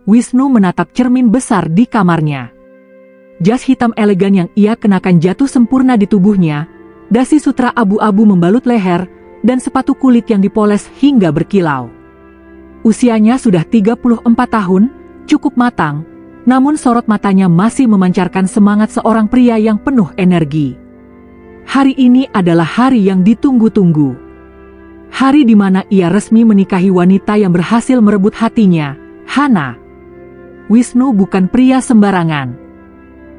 Wisnu menatap cermin besar di kamarnya. Jas hitam elegan yang ia kenakan jatuh sempurna di tubuhnya, dasi sutra abu-abu membalut leher, dan sepatu kulit yang dipoles hingga berkilau. Usianya sudah 34 tahun, cukup matang, namun sorot matanya masih memancarkan semangat seorang pria yang penuh energi. Hari ini adalah hari yang ditunggu-tunggu. Hari di mana ia resmi menikahi wanita yang berhasil merebut hatinya, Hana. Wisnu bukan pria sembarangan.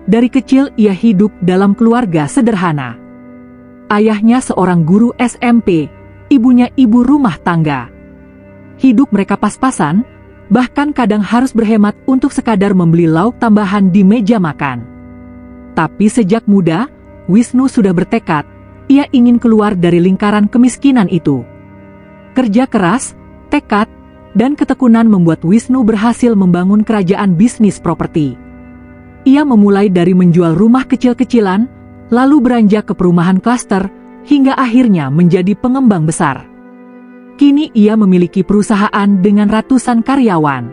Dari kecil ia hidup dalam keluarga sederhana. Ayahnya seorang guru SMP, ibunya ibu rumah tangga. Hidup mereka pas-pasan, bahkan kadang harus berhemat untuk sekadar membeli lauk tambahan di meja makan. Tapi sejak muda, Wisnu sudah bertekad, ia ingin keluar dari lingkaran kemiskinan itu. Kerja keras, tekad, dan ketekunan membuat Wisnu berhasil membangun kerajaan bisnis properti. Ia memulai dari menjual rumah kecil-kecilan, lalu beranjak ke perumahan klaster, hingga akhirnya menjadi pengembang besar. Kini ia memiliki perusahaan dengan ratusan karyawan.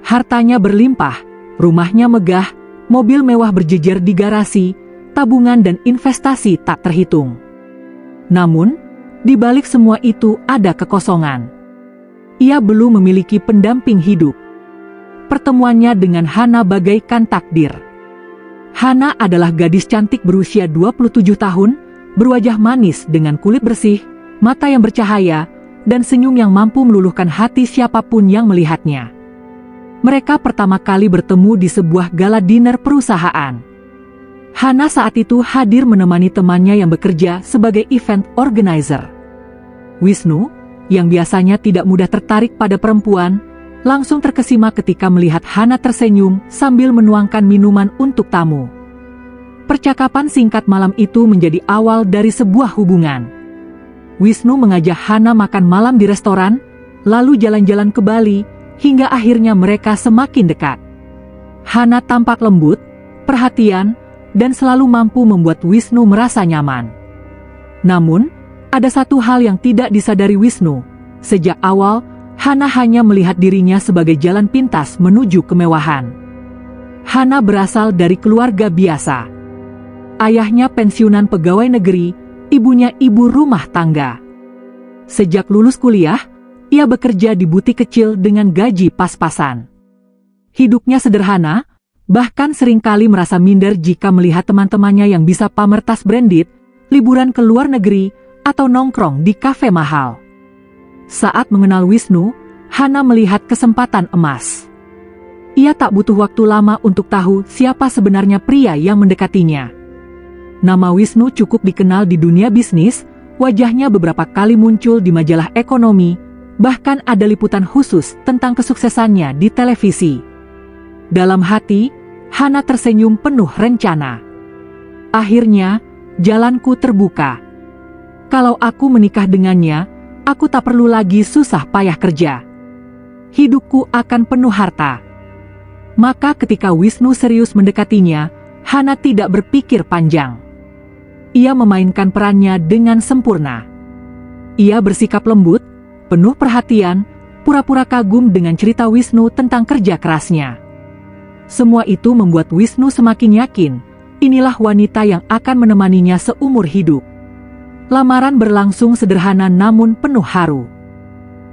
Hartanya berlimpah, rumahnya megah, mobil mewah berjejer di garasi, tabungan dan investasi tak terhitung. Namun, di balik semua itu ada kekosongan. Ia belum memiliki pendamping hidup. Pertemuannya dengan Hana bagaikan takdir. Hana adalah gadis cantik berusia 27 tahun, berwajah manis dengan kulit bersih, mata yang bercahaya, dan senyum yang mampu meluluhkan hati siapapun yang melihatnya. Mereka pertama kali bertemu di sebuah gala dinner perusahaan. Hana saat itu hadir menemani temannya yang bekerja sebagai event organizer. Wisnu, yang biasanya tidak mudah tertarik pada perempuan, langsung terkesima ketika melihat Hana tersenyum sambil menuangkan minuman untuk tamu. Percakapan singkat malam itu menjadi awal dari sebuah hubungan. Wisnu mengajak Hana makan malam di restoran, lalu jalan-jalan ke Bali, hingga akhirnya mereka semakin dekat. Hana tampak lembut, perhatian, dan selalu mampu membuat Wisnu merasa nyaman. Namun, ada satu hal yang tidak disadari Wisnu. Sejak awal, Hana hanya melihat dirinya sebagai jalan pintas menuju kemewahan. Hana berasal dari keluarga biasa. Ayahnya pensiunan pegawai negeri, ibunya ibu rumah tangga. Sejak lulus kuliah, ia bekerja di butik kecil dengan gaji pas-pasan. Hidupnya sederhana, bahkan seringkali merasa minder jika melihat teman-temannya yang bisa pamer tas branded, liburan ke luar negeri, atau nongkrong di kafe mahal. Saat mengenal Wisnu, Hana melihat kesempatan emas. Ia tak butuh waktu lama untuk tahu siapa sebenarnya pria yang mendekatinya. Nama Wisnu cukup dikenal di dunia bisnis, wajahnya beberapa kali muncul di majalah ekonomi, bahkan ada liputan khusus tentang kesuksesannya di televisi. Dalam hati, Hana tersenyum penuh rencana. Akhirnya, jalanku terbuka. Kalau aku menikah dengannya, aku tak perlu lagi susah payah kerja. Hidupku akan penuh harta. Maka ketika Wisnu serius mendekatinya, Hana tidak berpikir panjang. Ia memainkan perannya dengan sempurna. Ia bersikap lembut, penuh perhatian, pura-pura kagum dengan cerita Wisnu tentang kerja kerasnya. Semua itu membuat Wisnu semakin yakin, inilah wanita yang akan menemaninya seumur hidup. Lamaran berlangsung sederhana namun penuh haru.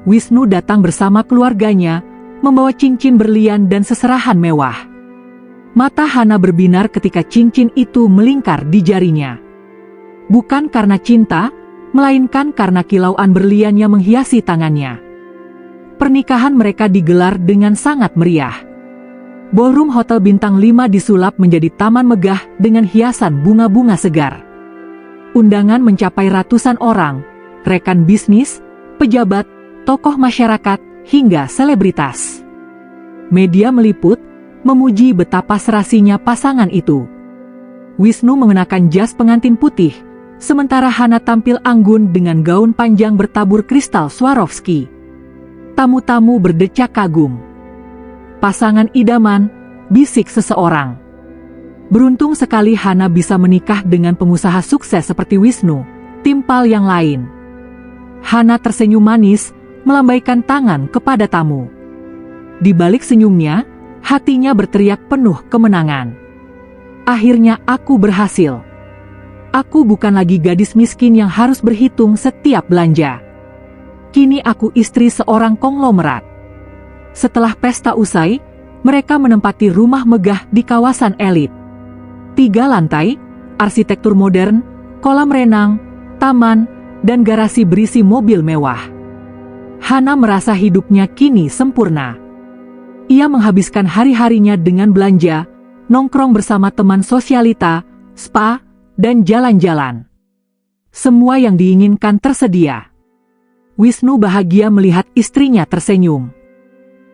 Wisnu datang bersama keluarganya, membawa cincin berlian dan seserahan mewah. Mata Hana berbinar ketika cincin itu melingkar di jarinya. Bukan karena cinta, melainkan karena kilauan berlian yang menghiasi tangannya. Pernikahan mereka digelar dengan sangat meriah. Ballroom Hotel Bintang 5 disulap menjadi taman megah dengan hiasan bunga-bunga segar. Undangan mencapai ratusan orang, rekan bisnis, pejabat, tokoh masyarakat, hingga selebritas. Media meliput, memuji betapa serasinya pasangan itu. Wisnu mengenakan jas pengantin putih, sementara Hana tampil anggun dengan gaun panjang bertabur kristal Swarovski. Tamu-tamu berdecak kagum. Pasangan idaman, bisik seseorang. Beruntung sekali Hana bisa menikah dengan pengusaha sukses seperti Wisnu, timpal yang lain. Hana tersenyum manis, melambaikan tangan kepada tamu. Di balik senyumnya, hatinya berteriak penuh kemenangan. Akhirnya aku berhasil. Aku bukan lagi gadis miskin yang harus berhitung setiap belanja. Kini aku istri seorang konglomerat. Setelah pesta usai, mereka menempati rumah megah di kawasan elit. 3 lantai, arsitektur modern, kolam renang, taman, dan garasi berisi mobil mewah. Hana merasa hidupnya kini sempurna. Ia menghabiskan hari-harinya dengan belanja, nongkrong bersama teman sosialita, spa, dan jalan-jalan. Semua yang diinginkan tersedia. Wisnu bahagia melihat istrinya tersenyum.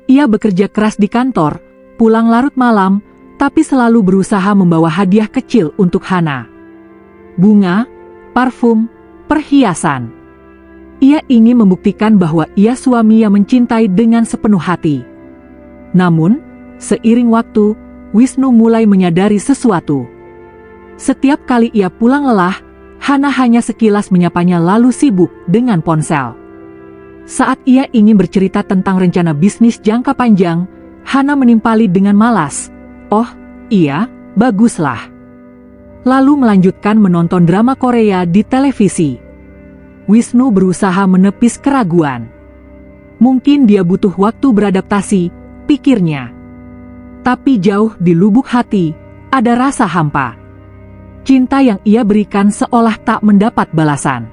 Ia bekerja keras di kantor, pulang larut malam, tapi selalu berusaha membawa hadiah kecil untuk Hana. Bunga, parfum, perhiasan. Ia ingin membuktikan bahwa ia suami yang mencintai dengan sepenuh hati. Namun, seiring waktu, Wisnu mulai menyadari sesuatu. Setiap kali ia pulang lelah, Hana hanya sekilas menyapanya lalu sibuk dengan ponsel. Saat ia ingin bercerita tentang rencana bisnis jangka panjang, Hana menimpali dengan malas. "Oh, iya, baguslah." Lalu melanjutkan menonton drama Korea di televisi. Wisnu berusaha menepis keraguan. Mungkin dia butuh waktu beradaptasi, pikirnya. Tapi jauh di lubuk hati, ada rasa hampa. Cinta yang ia berikan seolah tak mendapat balasan.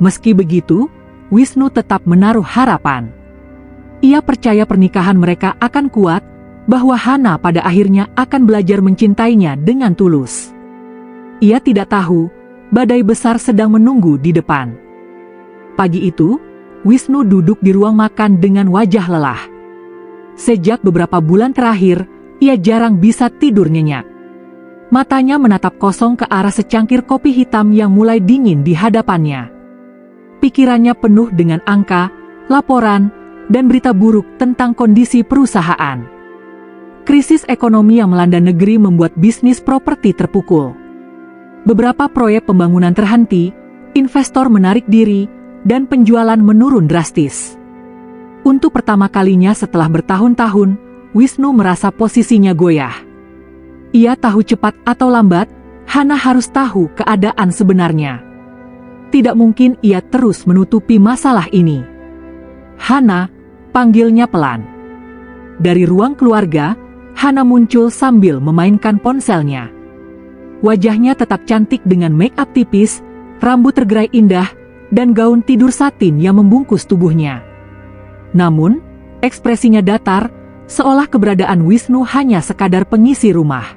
Meski begitu, Wisnu tetap menaruh harapan. Ia percaya pernikahan mereka akan kuat, bahwa Hana pada akhirnya akan belajar mencintainya dengan tulus. Ia tidak tahu, badai besar sedang menunggu di depan. Pagi itu, Wisnu duduk di ruang makan dengan wajah lelah. Sejak beberapa bulan terakhir, ia jarang bisa tidur nyenyak. Matanya menatap kosong ke arah secangkir kopi hitam yang mulai dingin di hadapannya. Pikirannya penuh dengan angka, laporan, dan berita buruk tentang kondisi perusahaan. Krisis ekonomi yang melanda negeri membuat bisnis properti terpukul. Beberapa proyek pembangunan terhenti, investor menarik diri, dan penjualan menurun drastis. Untuk pertama kalinya setelah bertahun-tahun, Wisnu merasa posisinya goyah. Ia tahu cepat atau lambat, Hana harus tahu keadaan sebenarnya. Tidak mungkin ia terus menutupi masalah ini. "Hana," panggilnya pelan. Dari ruang keluarga, Hana muncul sambil memainkan ponselnya. Wajahnya tetap cantik dengan make up tipis, rambut tergerai indah, dan gaun tidur satin yang membungkus tubuhnya. Namun, ekspresinya datar, seolah keberadaan Wisnu hanya sekadar pengisi rumah.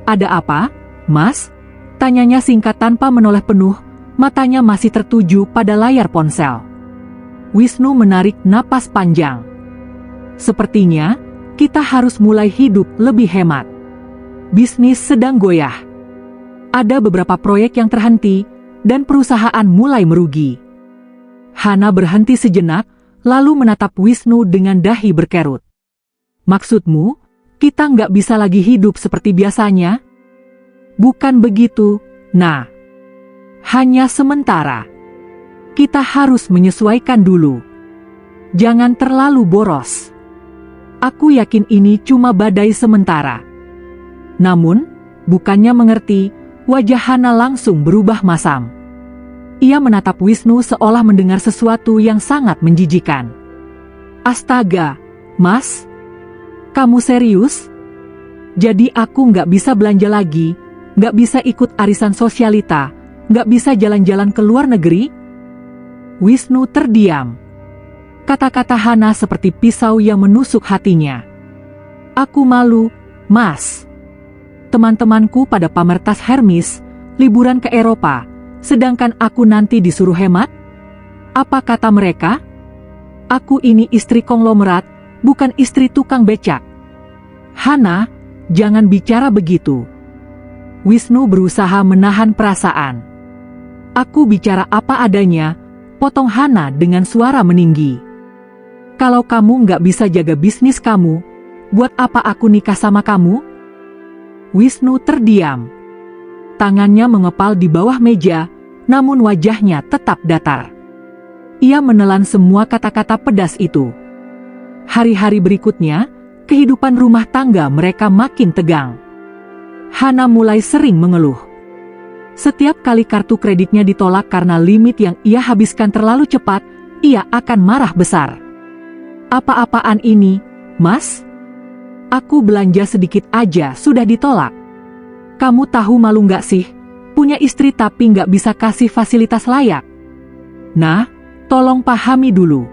"Ada apa, Mas?" tanyanya singkat tanpa menoleh penuh, matanya masih tertuju pada layar ponsel. Wisnu menarik napas panjang. "Sepertinya, kita harus mulai hidup lebih hemat. Bisnis sedang goyah. Ada beberapa proyek yang terhenti, dan perusahaan mulai merugi." Hana berhenti sejenak, lalu menatap Wisnu dengan dahi berkerut. "Maksudmu, kita nggak bisa lagi hidup seperti biasanya?" "Bukan begitu, Nah. Hanya sementara. Kita harus menyesuaikan dulu. Jangan terlalu boros. Aku yakin ini cuma badai sementara." Namun, bukannya mengerti, wajah Hana langsung berubah masam. Ia menatap Wisnu seolah mendengar sesuatu yang sangat menjijikan. "Astaga, Mas? Kamu serius? Jadi aku nggak bisa belanja lagi, nggak bisa ikut arisan sosialita, nggak bisa jalan-jalan ke luar negeri?" Wisnu terdiam. Kata-kata Hana seperti pisau yang menusuk hatinya. "Aku malu, Mas. Teman-temanku pada pamer tas Hermes, liburan ke Eropa, sedangkan aku nanti disuruh hemat? Apa kata mereka? Aku ini istri konglomerat, bukan istri tukang becak." "Hana, jangan bicara begitu." Wisnu berusaha menahan perasaan. "Aku bicara apa adanya," potong Hana dengan suara meninggi. "Kalau kamu nggak bisa jaga bisnis kamu, buat apa aku nikah sama kamu?" Wisnu terdiam. Tangannya mengepal di bawah meja, namun wajahnya tetap datar. Ia menelan semua kata-kata pedas itu. Hari-hari berikutnya, kehidupan rumah tangga mereka makin tegang. Hana mulai sering mengeluh. Setiap kali kartu kreditnya ditolak karena limit yang ia habiskan terlalu cepat, ia akan marah besar. "Apa-apaan ini, Mas? Aku belanja sedikit aja sudah ditolak. Kamu tahu malu nggak sih? Punya istri tapi nggak bisa kasih fasilitas layak." "Nah, tolong pahami dulu.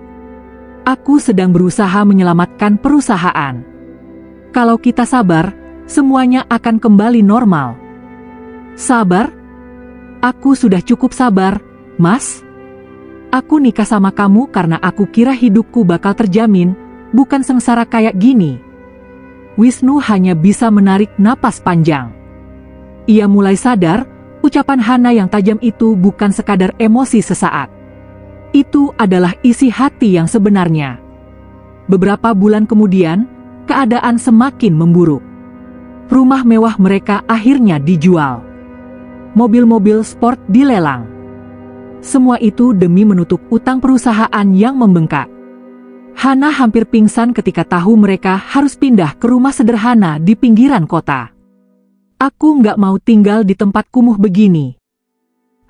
Aku sedang berusaha menyelamatkan perusahaan. Kalau kita sabar, semuanya akan kembali normal." "Sabar? Aku sudah cukup sabar, Mas. Aku nikah sama kamu karena aku kira hidupku bakal terjamin, bukan sengsara kayak gini." Wisnu hanya bisa menarik napas panjang. Ia mulai sadar, ucapan Hana yang tajam itu bukan sekadar emosi sesaat. Itu adalah isi hati yang sebenarnya. Beberapa bulan kemudian, keadaan semakin memburuk. Rumah mewah mereka akhirnya dijual. Mobil-mobil sport dilelang. Semua itu demi menutup utang perusahaan yang membengkak. Hana hampir pingsan ketika tahu mereka harus pindah ke rumah sederhana di pinggiran kota. "Aku nggak mau tinggal di tempat kumuh begini."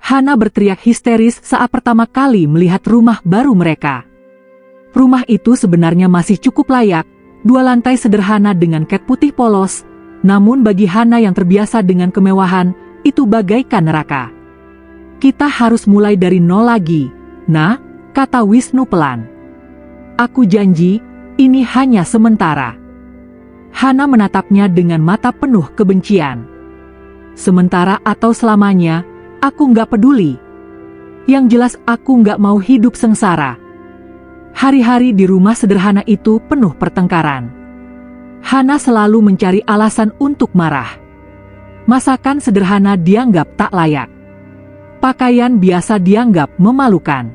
Hana berteriak histeris saat pertama kali melihat rumah baru mereka. Rumah itu sebenarnya masih cukup layak, 2 lantai sederhana dengan cat putih polos, namun bagi Hana yang terbiasa dengan kemewahan, itu bagaikan neraka. "Kita harus mulai dari nol lagi, Nah," kata Wisnu pelan. "Aku janji, ini hanya sementara." Hana menatapnya dengan mata penuh kebencian. "Sementara atau selamanya, aku nggak peduli. Yang jelas aku nggak mau hidup sengsara." Hari-hari di rumah sederhana itu penuh pertengkaran. Hana selalu mencari alasan untuk marah. Masakan sederhana dianggap tak layak. Pakaian biasa dianggap memalukan.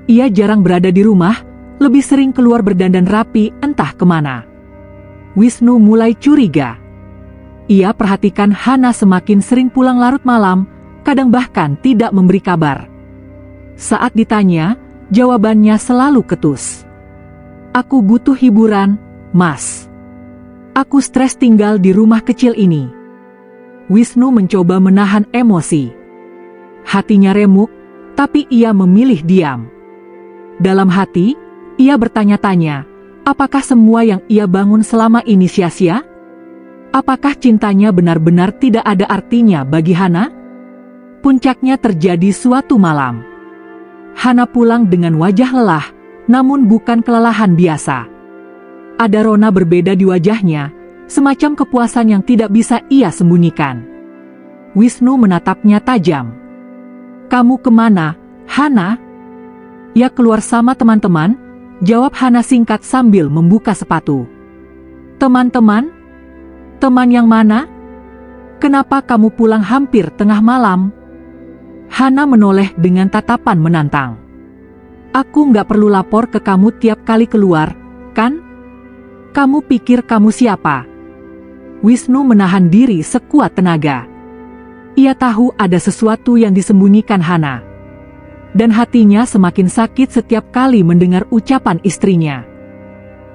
Ia jarang berada di rumah, lebih sering keluar berdandan rapi entah kemana. Wisnu mulai curiga. Ia perhatikan Hana semakin sering pulang larut malam, kadang bahkan tidak memberi kabar. Saat ditanya, jawabannya selalu ketus. "Aku butuh hiburan, Mas. Aku stres tinggal di rumah kecil ini." Wisnu mencoba menahan emosi. Hatinya remuk, tapi ia memilih diam. Dalam hati, ia bertanya-tanya, apakah semua yang ia bangun selama ini sia-sia? Apakah cintanya benar-benar tidak ada artinya bagi Hana? Puncaknya terjadi suatu malam. Hana pulang dengan wajah lelah, namun bukan kelelahan biasa. Ada rona berbeda di wajahnya, semacam kepuasan yang tidak bisa ia sembunyikan. Wisnu menatapnya tajam. "Kamu kemana, Hana?" "Ya keluar sama teman-teman," jawab Hana singkat sambil membuka sepatu. "Teman-teman? Teman yang mana? Kenapa kamu pulang hampir tengah malam?" Hana menoleh dengan tatapan menantang. "Aku nggak perlu lapor ke kamu tiap kali keluar, kan? Kamu pikir kamu siapa?" Wisnu menahan diri sekuat tenaga. Ia tahu ada sesuatu yang disembunyikan Hana. Dan hatinya semakin sakit setiap kali mendengar ucapan istrinya.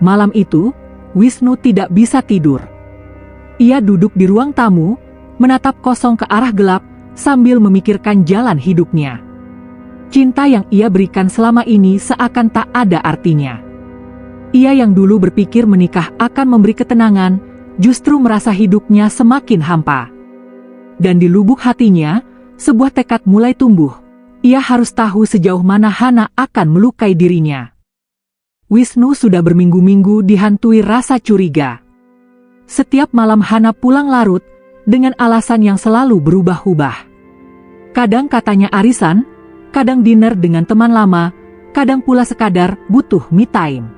Malam itu, Wisnu tidak bisa tidur. Ia duduk di ruang tamu, menatap kosong ke arah gelap, sambil memikirkan jalan hidupnya. Cinta yang ia berikan selama ini seakan tak ada artinya. Ia yang dulu berpikir menikah akan memberi ketenangan, justru merasa hidupnya semakin hampa. Dan di lubuk hatinya, sebuah tekad mulai tumbuh. Ia harus tahu sejauh mana Hana akan melukai dirinya. Wisnu sudah berminggu-minggu dihantui rasa curiga. Setiap malam Hana pulang larut, dengan alasan yang selalu berubah-ubah. Kadang katanya arisan, kadang dinner dengan teman lama, kadang pula sekadar butuh me time.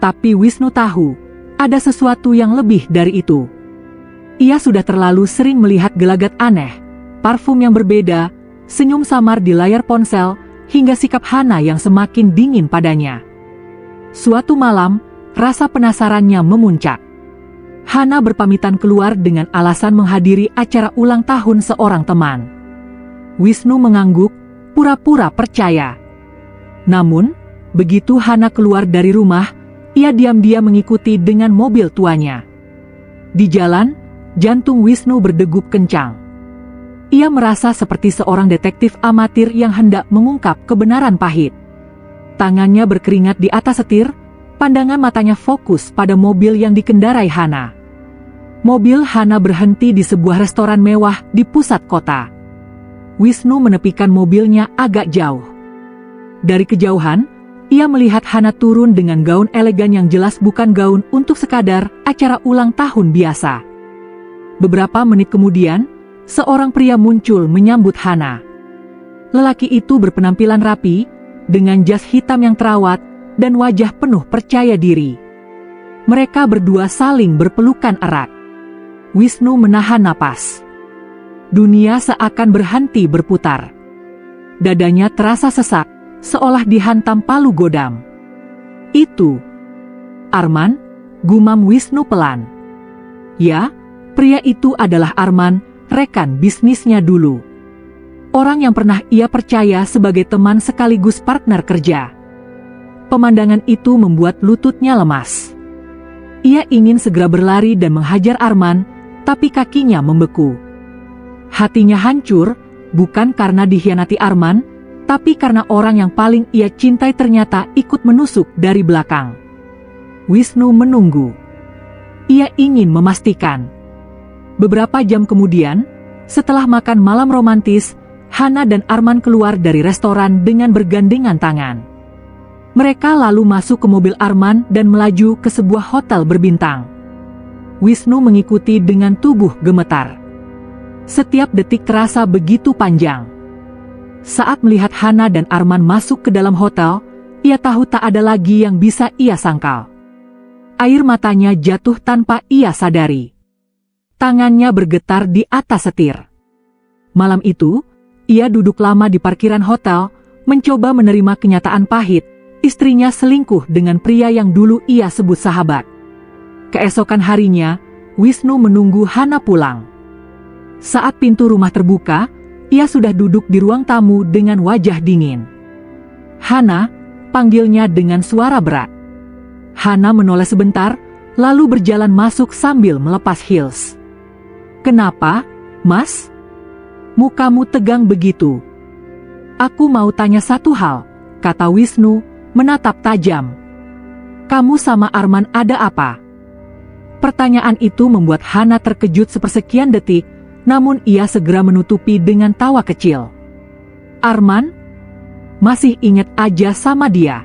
Tapi Wisnu tahu, ada sesuatu yang lebih dari itu. Ia sudah terlalu sering melihat gelagat aneh, parfum yang berbeda, senyum samar di layar ponsel, hingga sikap Hana yang semakin dingin padanya. Suatu malam, rasa penasarannya memuncak. Hana berpamitan keluar dengan alasan menghadiri acara ulang tahun seorang teman. Wisnu mengangguk, pura-pura percaya. Namun, begitu Hana keluar dari rumah, ia diam-diam mengikuti dengan mobil tuanya. Di jalan, jantung Wisnu berdegup kencang. Ia merasa seperti seorang detektif amatir yang hendak mengungkap kebenaran pahit. Tangannya berkeringat di atas setir, pandangan matanya fokus pada mobil yang dikendarai Hana. Mobil Hana berhenti di sebuah restoran mewah di pusat kota. Wisnu menepikan mobilnya agak jauh. Dari kejauhan, ia melihat Hana turun dengan gaun elegan yang jelas bukan gaun untuk sekadar acara ulang tahun biasa. Beberapa menit kemudian, seorang pria muncul menyambut Hana. Lelaki itu berpenampilan rapi, dengan jas hitam yang terawat, dan wajah penuh percaya diri. Mereka berdua saling berpelukan erat. Wisnu menahan napas. Dunia seakan berhenti berputar. Dadanya terasa sesak, seolah dihantam palu godam. Itu Arman, gumam Wisnu pelan. Ya, pria itu adalah Arman, rekan bisnisnya dulu. Orang yang pernah ia percaya sebagai teman sekaligus partner kerja. Pemandangan itu membuat lututnya lemas. Ia ingin segera berlari dan menghajar Arman, tapi kakinya membeku. Hatinya hancur, bukan karena dikhianati Arman, tapi karena orang yang paling ia cintai ternyata ikut menusuk dari belakang. Wisnu menunggu. Ia ingin memastikan. Beberapa jam kemudian, setelah makan malam romantis, Hana dan Arman keluar dari restoran dengan bergandengan tangan. Mereka lalu masuk ke mobil Arman dan melaju ke sebuah hotel berbintang. Wisnu mengikuti dengan tubuh gemetar. Setiap detik terasa begitu panjang. Saat melihat Hana dan Arman masuk ke dalam hotel, ia tahu tak ada lagi yang bisa ia sangkal. Air matanya jatuh tanpa ia sadari. Tangannya bergetar di atas setir. Malam itu, ia duduk lama di parkiran hotel, mencoba menerima kenyataan pahit, istrinya selingkuh dengan pria yang dulu ia sebut sahabat. Keesokan harinya, Wisnu menunggu Hana pulang. Saat pintu rumah terbuka, ia sudah duduk di ruang tamu dengan wajah dingin. Hana, panggilnya dengan suara berat. Hana menoleh sebentar, lalu berjalan masuk sambil melepas heels. "Kenapa, Mas? Mukamu tegang begitu." "Aku mau tanya satu hal," kata Wisnu, menatap tajam. "Kamu sama Arman ada apa?" Pertanyaan itu membuat Hana terkejut sepersekian detik, namun ia segera menutupi dengan tawa kecil. "Arman? Masih ingat aja sama dia?"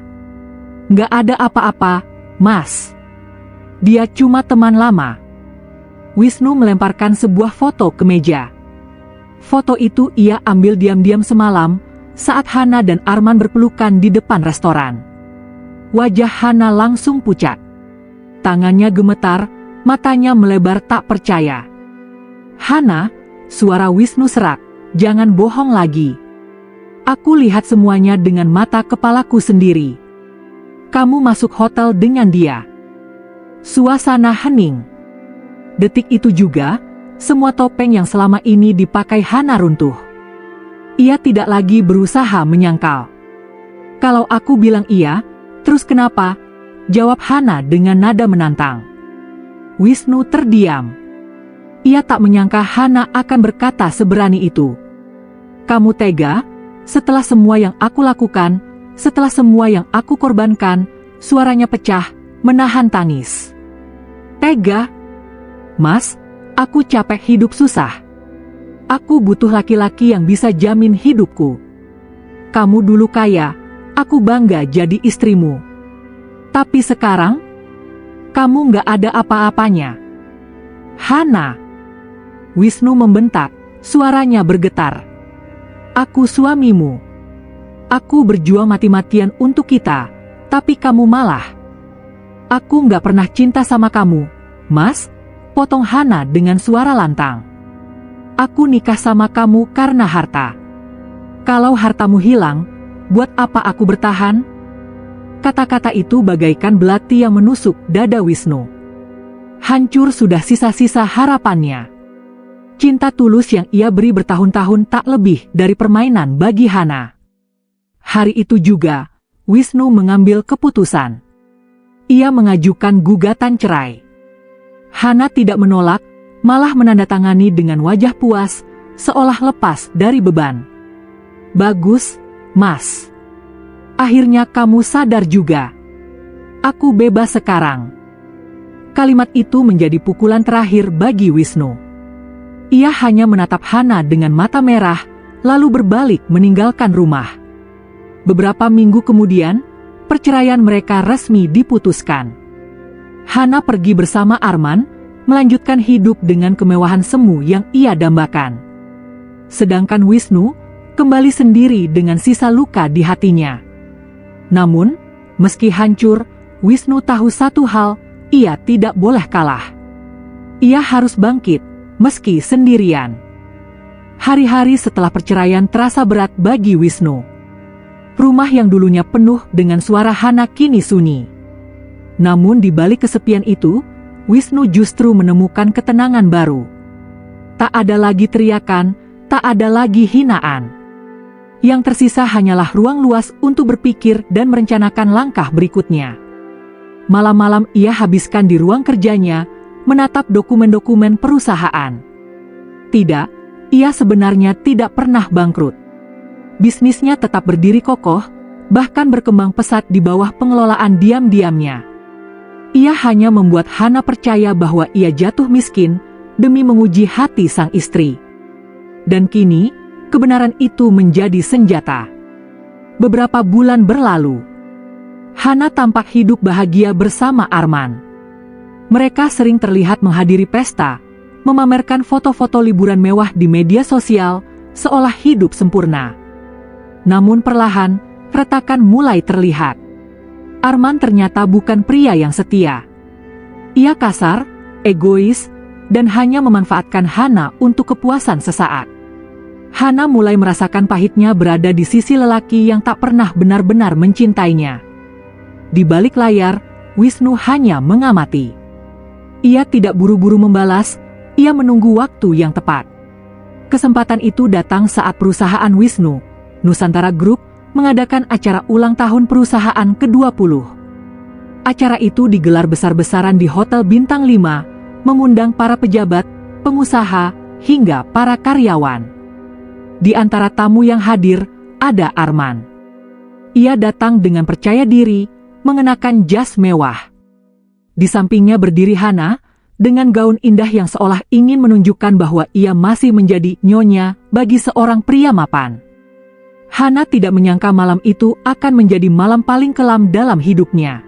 "Nggak ada apa-apa, Mas. Dia cuma teman lama." Wisnu melemparkan sebuah foto ke meja. Foto itu ia ambil diam-diam semalam, saat Hana dan Arman berpelukan di depan restoran. Wajah Hana langsung pucat. Tangannya gemetar, matanya melebar tak percaya. "Hana," suara Wisnu serak, "jangan bohong lagi. Aku lihat semuanya dengan mata kepalaku sendiri. Kamu masuk hotel dengan dia." Suasana hening. Detik itu juga, semua topeng yang selama ini dipakai Hana runtuh. Ia tidak lagi berusaha menyangkal. "Kalau aku bilang iya, terus kenapa?" jawab Hana dengan nada menantang. Wisnu terdiam. Ia tak menyangka Hana akan berkata seberani itu. "Kamu tega? Setelah semua yang aku lakukan, setelah semua yang aku korbankan," suaranya pecah, menahan tangis. "Tega? Mas, aku capek hidup susah. Aku butuh laki-laki yang bisa jamin hidupku. Kamu dulu kaya, aku bangga jadi istrimu. Tapi sekarang, kamu nggak ada apa-apanya." "Hana!" Wisnu membentak, suaranya bergetar. "Aku suamimu. Aku berjuang mati-matian untuk kita, tapi kamu malah..." "Aku nggak pernah cinta sama kamu, Mas," potong Hana dengan suara lantang. "Aku nikah sama kamu karena harta. Kalau hartamu hilang, buat apa aku bertahan?" Kata-kata itu bagaikan belati yang menusuk dada Wisnu. Hancur sudah sisa-sisa harapannya. Cinta tulus yang ia beri bertahun-tahun tak lebih dari permainan bagi Hana. Hari itu juga, Wisnu mengambil keputusan. ia mengajukan gugatan cerai. Hana tidak menolak, malah menandatangani dengan wajah puas, seolah lepas dari beban. "Bagus, Mas. Akhirnya kamu sadar juga. Aku bebas sekarang." Kalimat itu menjadi pukulan terakhir bagi Wisnu. Ia hanya menatap Hana dengan mata merah, lalu berbalik meninggalkan rumah. Beberapa minggu kemudian, perceraian mereka resmi diputuskan. Hana pergi bersama Arman, melanjutkan hidup dengan kemewahan semu yang ia dambakan. Sedangkan Wisnu kembali sendiri dengan sisa luka di hatinya. Namun, meski hancur, Wisnu tahu satu hal, ia tidak boleh kalah. Ia harus bangkit, meski sendirian. Hari-hari setelah perceraian terasa berat bagi Wisnu. Rumah yang dulunya penuh dengan suara Hana kini sunyi. Namun di balik kesepian itu, Wisnu justru menemukan ketenangan baru. Tak ada lagi teriakan, tak ada lagi hinaan. Yang tersisa hanyalah ruang luas untuk berpikir dan merencanakan langkah berikutnya. Malam-malam ia habiskan di ruang kerjanya, menatap dokumen-dokumen perusahaan. Tidak, ia sebenarnya tidak pernah bangkrut. Bisnisnya tetap berdiri kokoh, bahkan berkembang pesat di bawah pengelolaan diam-diamnya. Ia hanya membuat Hana percaya bahwa ia jatuh miskin demi menguji hati sang istri. Dan kini, kebenaran itu menjadi senjata. Beberapa bulan berlalu. Hana tampak hidup bahagia bersama Arman. Mereka sering terlihat menghadiri pesta, memamerkan foto-foto liburan mewah di media sosial, seolah hidup sempurna. Namun perlahan, retakan mulai terlihat. Arman ternyata bukan pria yang setia. Ia kasar, egois, dan hanya memanfaatkan Hana untuk kepuasan sesaat. Hana mulai merasakan pahitnya berada di sisi lelaki yang tak pernah benar-benar mencintainya. Di balik layar, Wisnu hanya mengamati. Ia tidak buru-buru membalas, ia menunggu waktu yang tepat. Kesempatan itu datang saat perusahaan Wisnu, Nusantara Group, mengadakan acara ulang tahun perusahaan ke-20. Acara itu digelar besar-besaran di Hotel Bintang 5, mengundang para pejabat, pengusaha, hingga para karyawan. Di antara tamu yang hadir, ada Arman. Ia datang dengan percaya diri, mengenakan jas mewah. Di sampingnya berdiri Hana, dengan gaun indah yang seolah ingin menunjukkan bahwa ia masih menjadi nyonya bagi seorang pria mapan. Hana tidak menyangka malam itu akan menjadi malam paling kelam dalam hidupnya.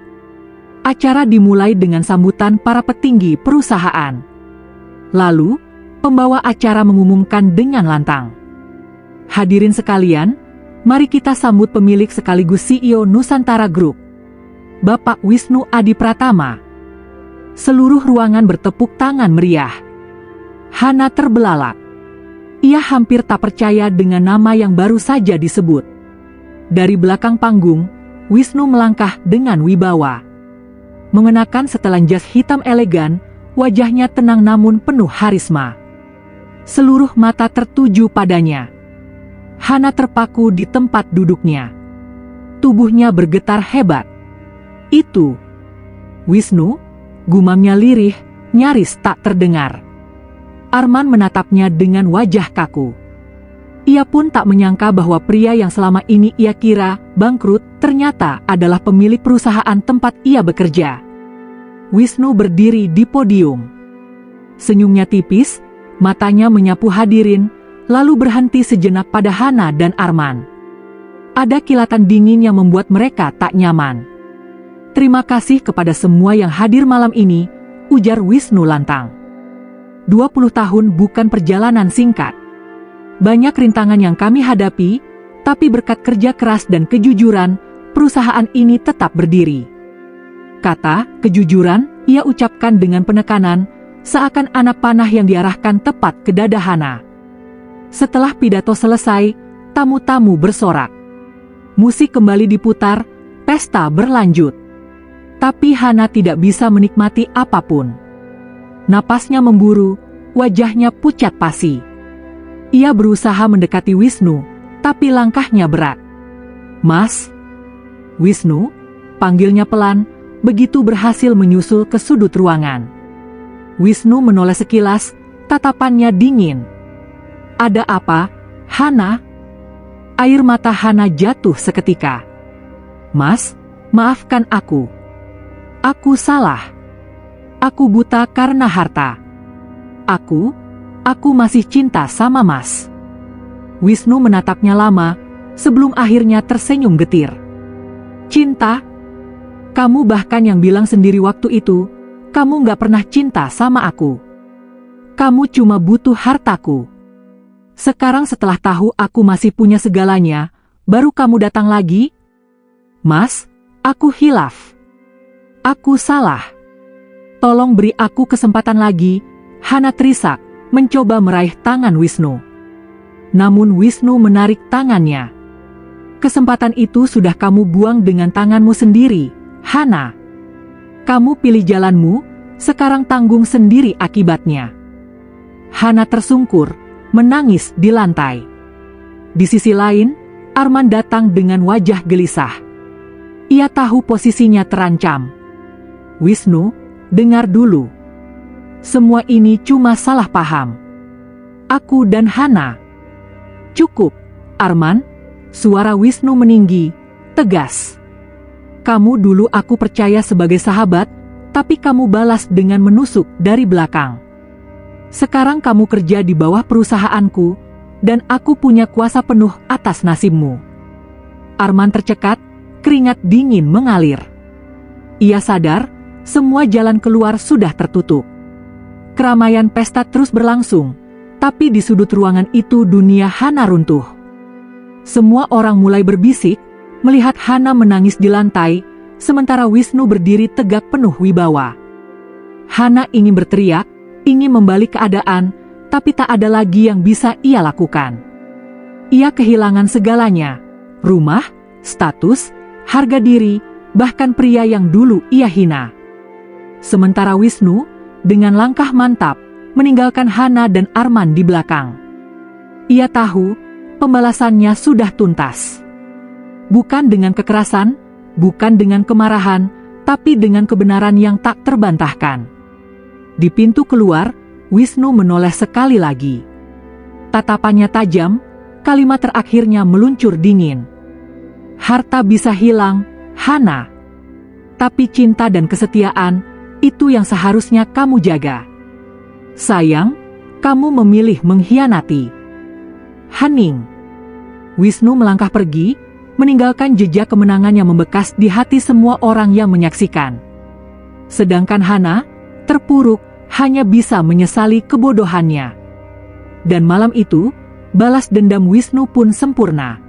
Acara dimulai dengan sambutan para petinggi perusahaan. Lalu, pembawa acara mengumumkan dengan lantang. "Hadirin sekalian, mari kita sambut pemilik sekaligus CEO Nusantara Group, Bapak Wisnu Adi Pratama." Seluruh ruangan bertepuk tangan meriah. Hana terbelalak. Ia hampir tak percaya dengan nama yang baru saja disebut. Dari belakang panggung, Wisnu melangkah dengan wibawa. Mengenakan setelan jas hitam elegan, wajahnya tenang namun penuh harisma. Seluruh mata tertuju padanya. Hana terpaku di tempat duduknya. Tubuhnya bergetar hebat. "Itu Wisnu?" gumamnya lirih, nyaris tak terdengar. Arman menatapnya dengan wajah kaku. Ia pun tak menyangka bahwa pria yang selama ini ia kira bangkrut ternyata adalah pemilik perusahaan tempat ia bekerja. Wisnu berdiri di podium. Senyumnya tipis, matanya menyapu hadirin, lalu berhenti sejenak pada Hana dan Arman. Ada kilatan dingin yang membuat mereka tak nyaman. "Terima kasih kepada semua yang hadir malam ini," ujar Wisnu lantang. 20 tahun bukan perjalanan singkat. Banyak rintangan yang kami hadapi, tapi berkat kerja keras dan kejujuran, perusahaan ini tetap berdiri. Kata kejujuran ia ucapkan dengan penekanan, seakan anak panah yang diarahkan tepat ke dada Hana. Setelah pidato selesai, tamu-tamu bersorak. Musik kembali diputar, pesta berlanjut. Tapi Hana tidak bisa menikmati apapun. Napasnya memburu, wajahnya pucat pasi. Ia berusaha mendekati Wisnu, tapi langkahnya berat. "Mas?" "Wisnu," panggilnya pelan, begitu berhasil menyusul ke sudut ruangan. Wisnu menoleh sekilas, tatapannya dingin. "Ada apa, Hana?" Air mata Hana jatuh seketika. "Mas, maafkan aku. Aku salah. Aku buta karena harta. Aku masih cinta sama Mas." Wisnu menatapnya lama, sebelum akhirnya tersenyum getir. "Cinta? Kamu bahkan yang bilang sendiri waktu itu, kamu gak pernah cinta sama aku. Kamu cuma butuh hartaku. Sekarang setelah tahu aku masih punya segalanya, baru kamu datang lagi? Mas, aku hilaf. Aku salah. Tolong beri aku kesempatan lagi." Hana terisak, mencoba meraih tangan Wisnu. Namun Wisnu menarik tangannya. "Kesempatan itu sudah kamu buang dengan tanganmu sendiri, Hana. Kamu pilih jalanmu, sekarang tanggung sendiri akibatnya." Hana tersungkur, menangis di lantai. Di sisi lain, Arman datang dengan wajah gelisah. Ia tahu posisinya terancam. "Wisnu, dengar dulu. Semua ini cuma salah paham. Aku dan Hana." "Cukup, Arman." Suara Wisnu meninggi, tegas. "Kamu dulu aku percaya sebagai sahabat, tapi kamu balas dengan menusuk dari belakang. Sekarang kamu kerja di bawah perusahaanku, dan aku punya kuasa penuh atas nasibmu." Arman tercekat, keringat dingin mengalir. Ia sadar, semua jalan keluar sudah tertutup. Keramaian pesta terus berlangsung, tapi di sudut ruangan itu dunia Hana runtuh. Semua orang mulai berbisik, melihat Hana menangis di lantai, sementara Wisnu berdiri tegak penuh wibawa. Hana ingin berteriak, ingin membalik keadaan, tapi tak ada lagi yang bisa ia lakukan. Ia kehilangan segalanya, rumah, status, harga diri, bahkan pria yang dulu ia hina. Sementara Wisnu, dengan langkah mantap, meninggalkan Hana dan Arman di belakang. Ia tahu, pembalasannya sudah tuntas. Bukan dengan kekerasan, bukan dengan kemarahan, tapi dengan kebenaran yang tak terbantahkan. Di pintu keluar, Wisnu menoleh sekali lagi. Tatapannya tajam, kalimat terakhirnya meluncur dingin. "Harta bisa hilang, Hana. Tapi cinta dan kesetiaan, itu yang seharusnya kamu jaga. Sayang, kamu memilih mengkhianati." Hening. Wisnu melangkah pergi, meninggalkan jejak kemenangan yang membekas di hati semua orang yang menyaksikan. Sedangkan Hana, terpuruk, hanya bisa menyesali kebodohannya. Dan malam itu, balas dendam Wisnu pun sempurna.